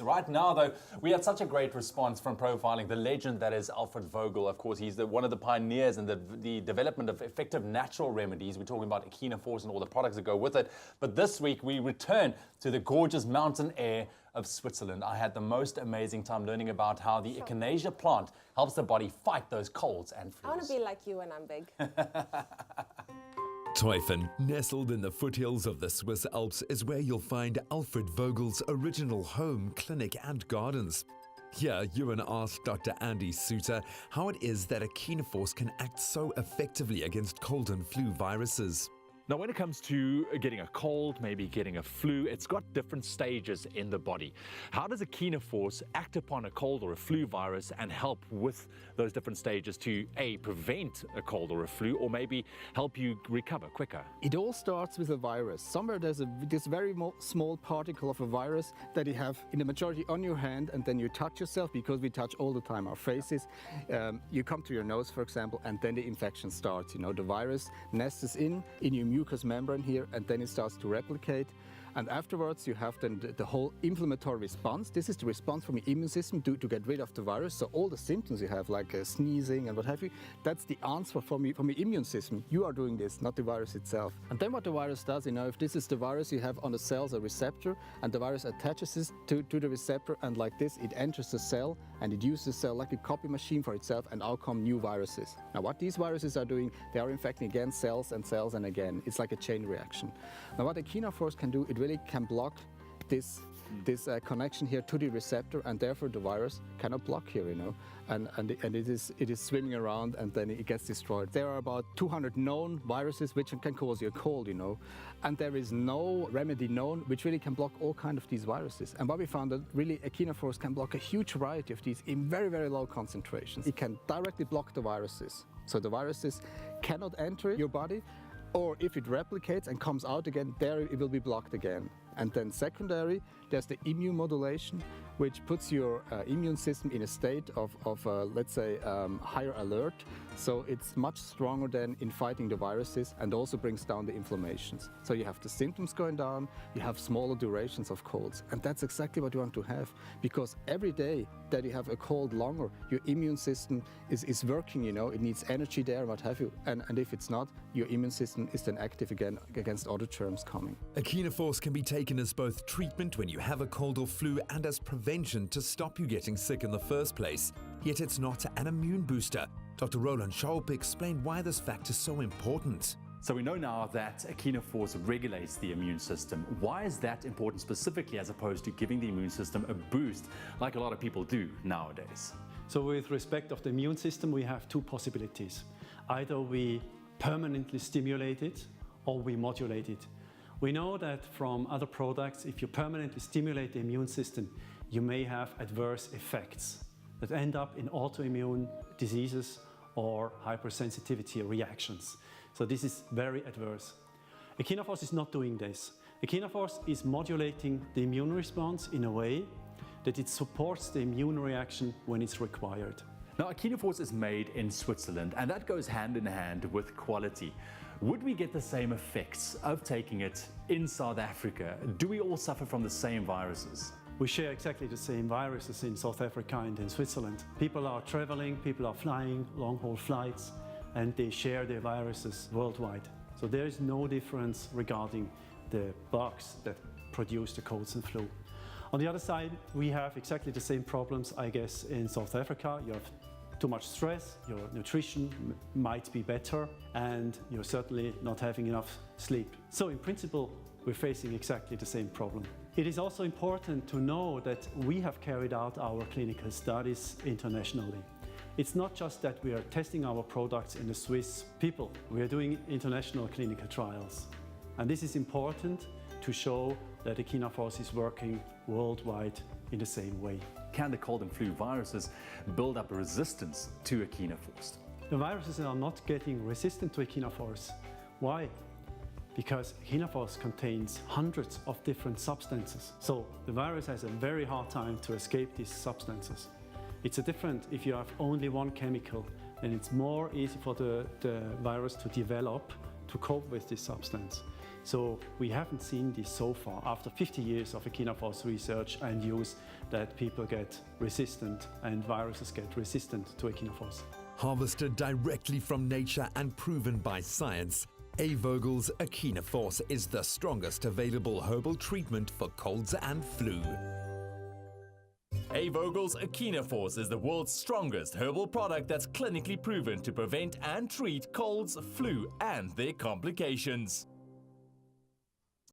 Right now, though, we had such a great response from profiling the legend that is A.Vogel. Of course, he's one of the pioneers in the development of effective natural remedies. We're talking about Echinacea and all the products that go with it. But this week, we return to the gorgeous mountain air of Switzerland. I had the most amazing time learning about how the Echinacea plant helps the body fight those colds and flus. I want to be like you when I'm big. Teufen, nestled in the foothills of the Swiss Alps, is where you'll find A.Vogel's original home, clinic and gardens. Here, Ewan asked Dr. Andy Suter how it is that Echinacea can act so effectively against cold and flu viruses. Now, when it comes to getting a cold, maybe getting a flu, it's got different stages in the body. How does Echinacea act upon a cold or a flu virus and help with those different stages to A, prevent a cold or a flu, or maybe help you recover quicker? It all starts with a virus. Somewhere there's this very small particle of a virus that you have in the majority on your hand, and then you touch yourself, because we touch all the time our faces. You come to your nose, for example, and then the infection starts. You know, the virus nests in your mucous membrane here, and then it starts to replicate. And afterwards you have then the whole inflammatory response. This is the response from your immune system to get rid of the virus. So all the symptoms you have, like sneezing and what have you, that's the answer from your immune system. You are doing this, not the virus itself. And then what the virus does, you know, if this is the virus, you have on the cells a receptor, and the virus attaches this to the receptor, and like this it enters the cell, and it uses the cell like a copy machine for itself, and out come new viruses. Now what these viruses are doing, they are infecting again cells and cells and again. It's like a chain reaction. Now what Echinacea can do, it really can block this connection here to the receptor, and therefore the virus cannot block here, you know, and it is swimming around, and then it gets destroyed. There are about 200 known viruses which can cause you a cold, you know, and there is no remedy known which really can block all kinds of these viruses. And what we found, that really Echinacea can block a huge variety of these in very, very low concentrations. It can directly block the viruses, so the viruses cannot enter your body, or if it replicates and comes out again, there it will be blocked again. And then secondary, there's the immune modulation, which puts your immune system in a state of let's say, higher alert. So it's much stronger than in fighting the viruses, and also brings down the inflammations. So you have the symptoms going down, you have smaller durations of colds. And that's exactly what you want to have, because every day that you have a cold longer, your immune system is working, you know, it needs energy there, what have you. And if it's not, your immune system is then active again against other germs coming. Echinacea can be taken as both treatment when you have a cold or flu, and as prevention to stop you getting sick in the first place. Yet it's not an immune booster. Dr. Roland Schaub explained why this fact is so important. So we know now that Echinacea regulates the immune system. Why is that important specifically, as opposed to giving the immune system a boost like a lot of people do nowadays? So with respect of the immune system, we have two possibilities. Either we permanently stimulate it, or we modulate it. We know that from other products, if you permanently stimulate the immune system, you may have adverse effects that end up in autoimmune diseases or hypersensitivity reactions. So this is very adverse. Echinacea is not doing this. Echinacea is modulating the immune response in a way that it supports the immune reaction when it's required. Now, Echinacea is made in Switzerland, and that goes hand in hand with quality. Would we get the same effects of taking it in South Africa? Do we all suffer from the same viruses? We share exactly the same viruses in South Africa and in Switzerland. People are traveling, people are flying long-haul flights, and they share their viruses worldwide. So there is no difference regarding the bugs that produce the colds and flu. On the other side, we have exactly the same problems, I guess, in South Africa. You have too much stress, your nutrition might be better, and you're certainly not having enough sleep. So in principle, we're facing exactly the same problem. It is also important to know that we have carried out our clinical studies internationally. It's not just that we are testing our products in the Swiss people. We are doing international clinical trials. And this is important to show that Echinacea is working worldwide in the same way. Can the cold and flu viruses build up a resistance to Echinacea? The viruses are not getting resistant to Echinacea. Why? Because Echinacea contains hundreds of different substances. So the virus has a very hard time to escape these substances. It's different if you have only one chemical, and it's more easy for the virus to develop to cope with this substance. So we haven't seen this so far, after 50 years of Echinaforce research and use, that people get resistant and viruses get resistant to Echinaforce. Harvested directly from nature and proven by science, A.Vogel's Echinaforce is the strongest available herbal treatment for colds and flu. A.Vogel's Echinaforce is the world's strongest herbal product that's clinically proven to prevent and treat colds, flu, and their complications.